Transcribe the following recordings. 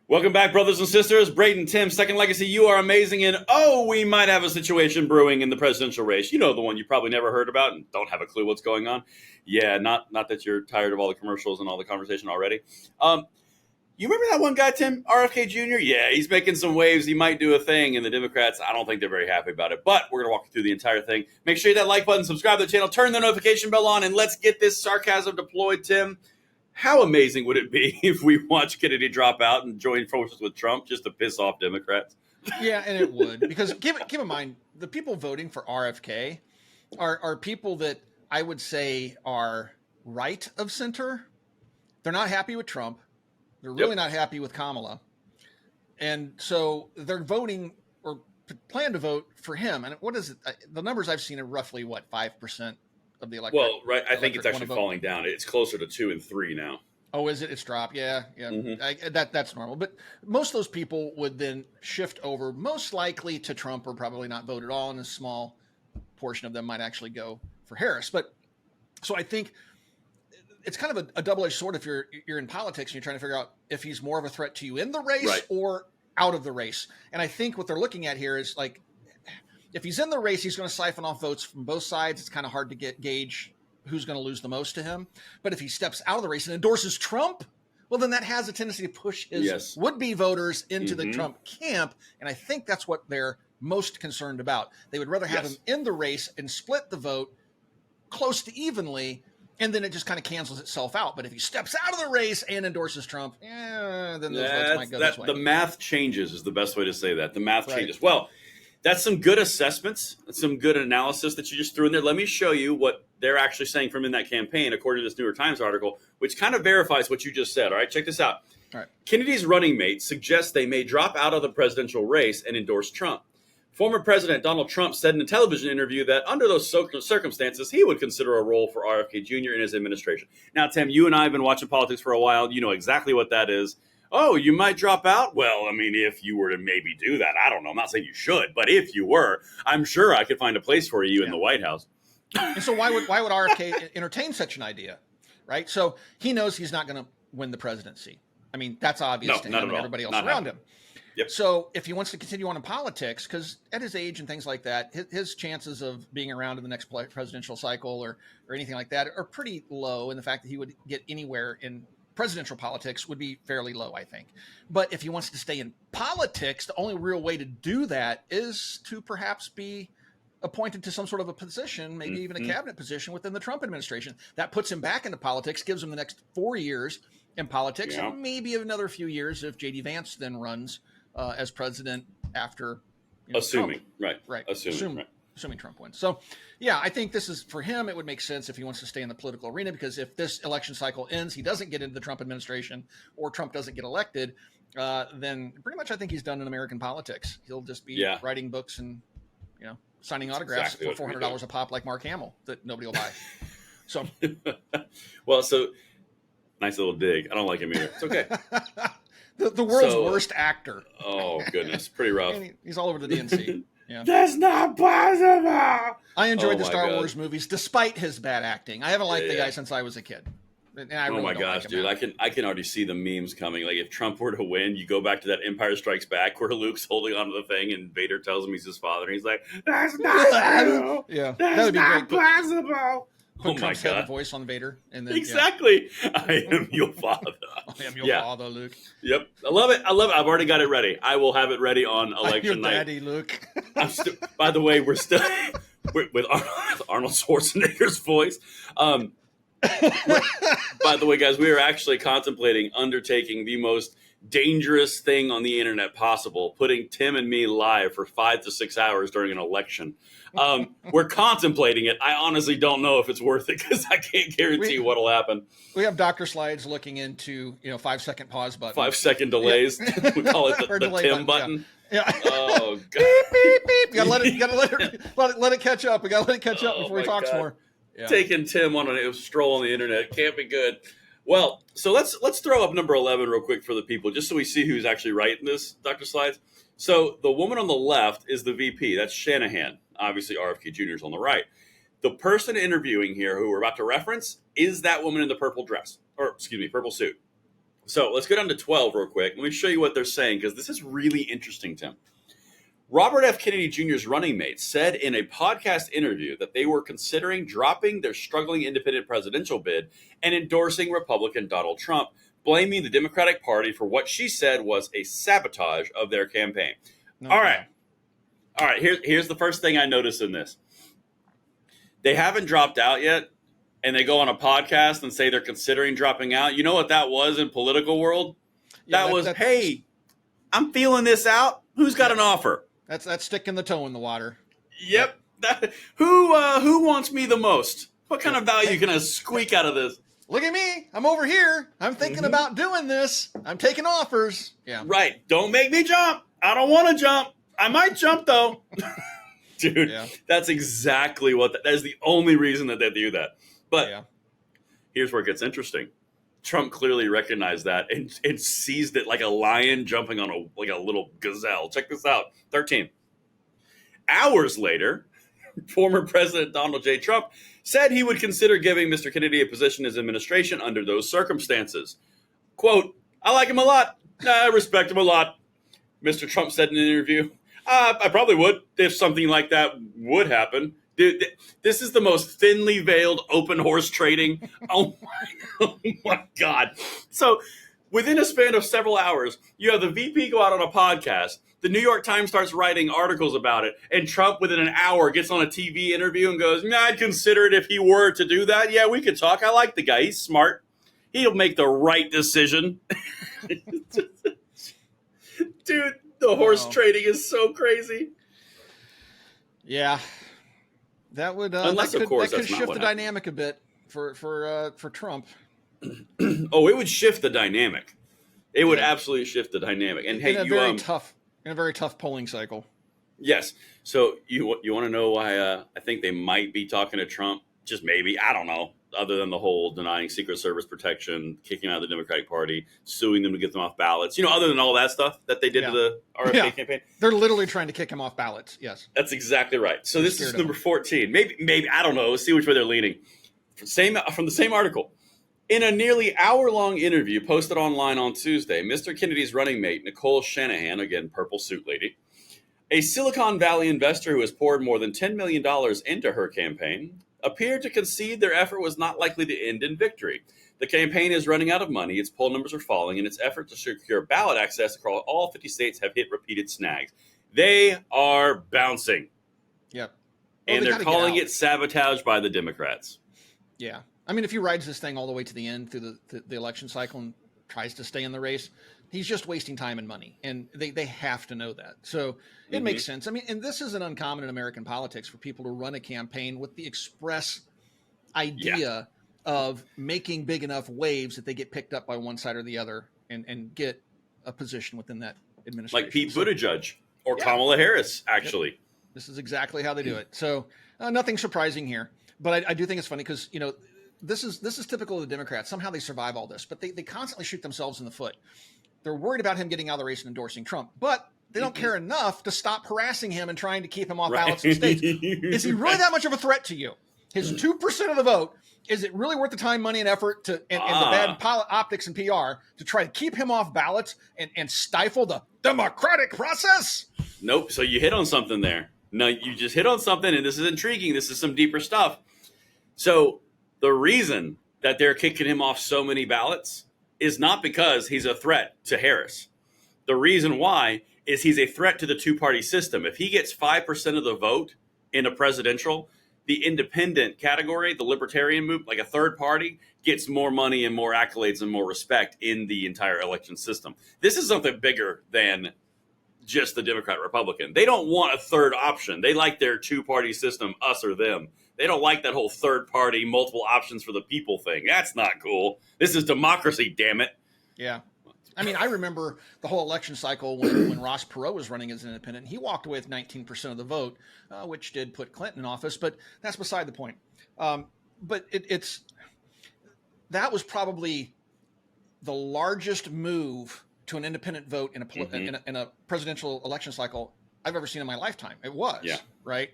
Welcome back, brothers and sisters. Braden, Tim, Second Legacy, you are amazing. And we might have a situation brewing in the presidential race. You know, the one you probably never heard about and don't have a clue what's going on. Yeah, not that you're tired of all the commercials and all the conversation already. You remember that one guy, Tim, RFK Jr.? Yeah, he's making some waves. He might do a thing. And the Democrats, I don't think they're very happy about it. But we're going to walk you through the entire thing. Make sure you hit that like button, subscribe to the channel, turn the notification bell on, and let's get this sarcasm deployed, Tim. How amazing would it be if we watched Kennedy drop out and join forces with Trump just to piss off Democrats? Yeah, and it would. Because keep in mind, the people voting for RFK are people that I would say are right of center. They're not happy with Trump. They're really not happy with Kamala. And so they're voting or plan to vote for him. And what is it? The numbers I've seen are roughly, 5% of the electorate? Well, right. I think it's actually falling down. It's closer to 2 and 3 now. Oh, is it? It's dropped. Yeah. Mm-hmm. That's normal. But most of those people would then shift over, most likely to Trump, or probably not vote at all. And a small portion of them might actually go for Harris. But so I think it's kind of a double-edged sword if you're in politics and you're trying to figure out if he's more of a threat to you in the race or out of the race. And I think what they're looking at here is, like, if he's in the race, he's going to siphon off votes from both sides. It's kind of hard to gauge who's going to lose the most to him. But if he steps out of the race and endorses Trump, well, then that has a tendency to push his would-be voters into the Trump camp. And I think that's what they're most concerned about. They would rather have him in the race and split the vote close to evenly, and then it just kind of cancels itself out. But if he steps out of the race and endorses Trump, then those votes might go this way. The math changes is the best way to say that. The math changes. Well, that's some good assessments, some good analysis that you just threw in there. Let me show you what they're actually saying from in that campaign, according to this New York Times article, which kind of verifies what you just said. All right, check this out. All right. Kennedy's running mate suggests they may drop out of the presidential race and endorse Trump. Former President Donald Trump said in a television interview that under those circumstances, he would consider a role for RFK Jr. in his administration. Now, Tim, you and I have been watching politics for a while. You know exactly what that is. Oh, you might drop out? Well, I mean, if you were to maybe do that, I don't know. I'm not saying you should, but if you were, I'm sure I could find a place for you in the White House. And so why would RFK entertain such an idea, right? So he knows he's not going to win the presidency. I mean, that's obvious to him and everybody else around him. Yep. So if he wants to continue on in politics, because at his age and things like that, his chances of being around in the next presidential cycle or anything like that are pretty low. And the fact that he would get anywhere in presidential politics would be fairly low, I think. But if he wants to stay in politics, the only real way to do that is to perhaps be appointed to some sort of a position, maybe even a cabinet position within the Trump administration. That puts him back into politics, gives him the next 4 years in politics, and maybe another few years if J.D. Vance then runs as president after, assuming Trump. Right. Assuming Trump wins. So, yeah, I think this is, for him, it would make sense if he wants to stay in the political arena, because if this election cycle ends, he doesn't get into the Trump administration, or Trump doesn't get elected, then pretty much I think he's done in American politics. He'll just be writing books and, signing autographs for $400 a pop like Mark Hamill that nobody will buy. So, well, so nice little dig. I don't like him either. It's okay. the world's worst actor. Oh, goodness. Pretty rough. He's all over the DNC. Yeah. That's not possible. I enjoyed the Star Wars movies despite his bad acting. I haven't liked the guy since I was a kid. And I really don't like him dude. now. I can already see the memes coming. Like, if Trump were to win, you go back to that Empire Strikes Back where Luke's holding onto the thing and Vader tells him he's his father. And he's like, that's not possible. Yeah. That's that would be not great. possible. Put Trump's head voice on Vader. And then, exactly. I am your father. I am your father, Luke. Yep. I love it. I've already got it ready. I will have it ready on election night. Daddy, Luke. By the way, we're still with Arnold Schwarzenegger's voice. By the way, guys, we are actually contemplating undertaking the most dangerous thing on the internet possible, putting Tim and me live for 5 to 6 hours during an election. We're contemplating it. I honestly don't know if it's worth it, because I can't guarantee what'll happen. We have Dr. Slides looking into 5-second pause button, 5-second delays. Yeah. We call it the Tim button. Yeah. Oh, God. Beep, beep. You gotta let it catch up. We gotta let it catch up before he talks more. Yeah. Taking Tim on a stroll on the internet can't be good. Well, so let's throw up number 11 real quick for the people, just so we see who's actually writing this, Dr. Slides. So the woman on the left is the VP. That's Shanahan. Obviously, RFK Jr. is on the right. The person interviewing here, who we're about to reference, is that woman in the purple dress, or excuse me, purple suit. So let's go down to 12 real quick. Let me show you what they're saying, because this is really interesting, Tim. Robert F. Kennedy Jr.'s running mate said in a podcast interview that they were considering dropping their struggling independent presidential bid and endorsing Republican Donald Trump, blaming the Democratic Party for what she said was a sabotage of their campaign. Okay. All right. Here's the first thing I noticed in this. They haven't dropped out yet, and they go on a podcast and say they're considering dropping out. You know what that was in political world? Yeah, that was, hey, I'm feeling this out. Who's got an offer? That's sticking the toe in the water. Yep. Who wants me the most? What kind of value can I squeak out of this? Look at me. I'm over here. I'm thinking about doing this. I'm taking offers. Yeah. Right. Don't make me jump. I don't want to jump. I might jump, though. Dude, that's exactly what that is. The only reason that they do that. But here's where it gets interesting. Trump clearly recognized that and seized it like a lion jumping on a little gazelle. Check this out. 13. Hours later, former President Donald J. Trump said he would consider giving Mr. Kennedy a position in his administration under those circumstances. Quote, I like him a lot. I respect him a lot. Mr. Trump said in an interview, I probably would if something like that would happen. Dude, this is the most thinly veiled open horse trading. Oh my God. So within a span of several hours, you have the VP go out on a podcast. The New York Times starts writing articles about it. And Trump, within an hour, gets on a TV interview and goes, I'd consider it if he were to do that. Yeah, we could talk. I like the guy. He's smart. He'll make the right decision. Dude, the horse trading is so crazy. Yeah. That would unless of course that could shift the dynamic a bit for Trump. Oh, it would shift the dynamic. It would absolutely shift the dynamic. And in a very tough polling cycle. Yes. So you want to know why I think they might be talking to Trump? Just maybe. I don't know. Other than the whole denying Secret Service protection, kicking out of the Democratic Party, suing them to get them off ballots. Other than all that stuff that they did to the RFK campaign. They're literally trying to kick him off ballots. Yes. That's exactly right. So this is number 14. Maybe I don't know. Let's see which way they're leaning. From the same article. In a nearly hour-long interview posted online on Tuesday, Mr. Kennedy's running mate, Nicole Shanahan, again, purple suit lady, a Silicon Valley investor who has poured more than $10 million into her campaign, appeared to concede their effort was not likely to end in victory. The campaign is running out of money, its poll numbers are falling, and its effort to secure ballot access across all 50 states have hit repeated snags. They are bouncing. Yep. And they're calling it sabotage by the Democrats. Yeah. I mean, if he rides this thing all the way to the end through the election cycle and tries to stay in the race, he's just wasting time and money. And they have to know that. So it makes sense. I mean, and this isn't uncommon in American politics for people to run a campaign with the express idea of making big enough waves that they get picked up by one side or the other and get a position within that administration. Like Pete Buttigieg or Kamala Harris, actually. Yep. This is exactly how they do it. So nothing surprising here. But I do think it's funny because, this is typical of the Democrats. Somehow they survive all this, but they constantly shoot themselves in the foot. They're worried about him getting out of the race and endorsing Trump, but they don't care enough to stop harassing him and trying to keep him off ballots in states. Is he really that much of a threat to you? His 2% of the vote, is it really worth the time, money, and effort and the bad optics and PR to try to keep him off ballots and stifle the democratic process? Nope. So you hit on something there. No, you just hit on something, and this is intriguing. This is some deeper stuff. So the reason that they're kicking him off so many ballots is not because he's a threat to Harris. The reason why is he's a threat to the two-party system. If he gets 5% of the vote in a presidential, the independent category, the libertarian move, like a third party, gets more money and more accolades and more respect in the entire election system. This is something bigger than just the Democrat-Republican. They don't want a third option. They like their two-party system, us or them. They don't like that whole third party, multiple options for the people thing. That's not cool. This is democracy, damn it. Yeah. I mean, I remember the whole election cycle when Ross Perot was running as an independent. He walked away with 19% of the vote, which did put Clinton in office, but that's beside the point. But that was probably the largest move to an independent vote in a presidential election cycle I've ever seen in my lifetime. It was, right?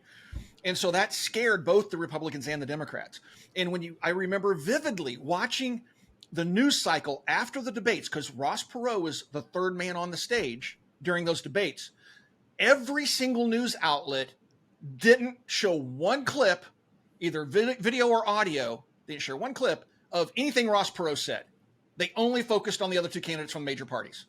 And so that scared both the Republicans and the Democrats. And I remember vividly watching the news cycle after the debates, because Ross Perot was the third man on the stage during those debates, every single news outlet didn't show one clip, either video or audio. They didn't share one clip of anything Ross Perot said. They only focused on the other two candidates from major parties.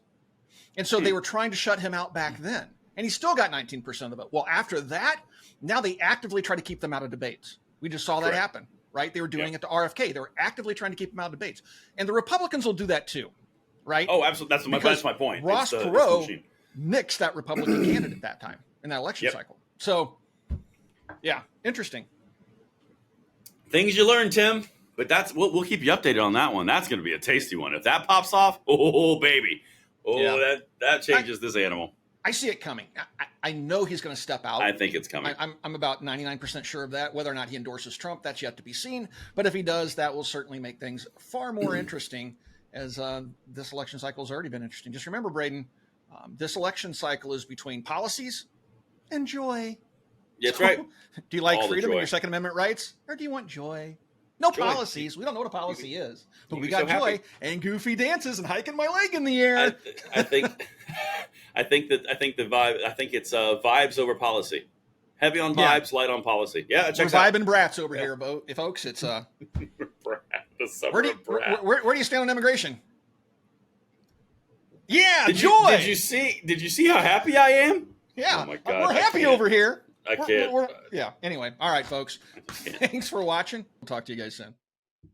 And so they were trying to shut him out back then. And he still got 19% of the vote. Well, after that, now they actively try to keep them out of debates. We just saw that happen, right? They were doing it to RFK. They were actively trying to keep him out of debates. And the Republicans will do that too, right? Oh, absolutely. That's my point. Ross Perot nixed that Republican candidate that time in that election cycle. So, yeah, interesting. Things you learn, Tim. But we'll keep you updated on that one. That's going to be a tasty one. If that pops off, oh baby, that changes this animal. I see it coming. I know he's going to step out. I think it's coming. I'm about 99% sure of that. Whether or not he endorses Trump, that's yet to be seen. But if he does, that will certainly make things far more interesting, as this election cycle has already been interesting. Just remember, Braden, this election cycle is between policies and joy. That's right. Do you like freedom and your Second Amendment rights, or do you want joy? No policies. We don't know what a policy is, but we got joy and goofy dances and hiking my leg in the air. I think the vibe. I think it's vibes over policy. Heavy on vibes, light on policy. Yeah, we're vibing brats over here, folks. It's where do you stand on immigration? Yeah, joy. Did you see how happy I am? Yeah, oh my God, we're happy over here. I can't. Yeah. Anyway, all right, folks. Thanks for watching. We'll talk to you guys soon.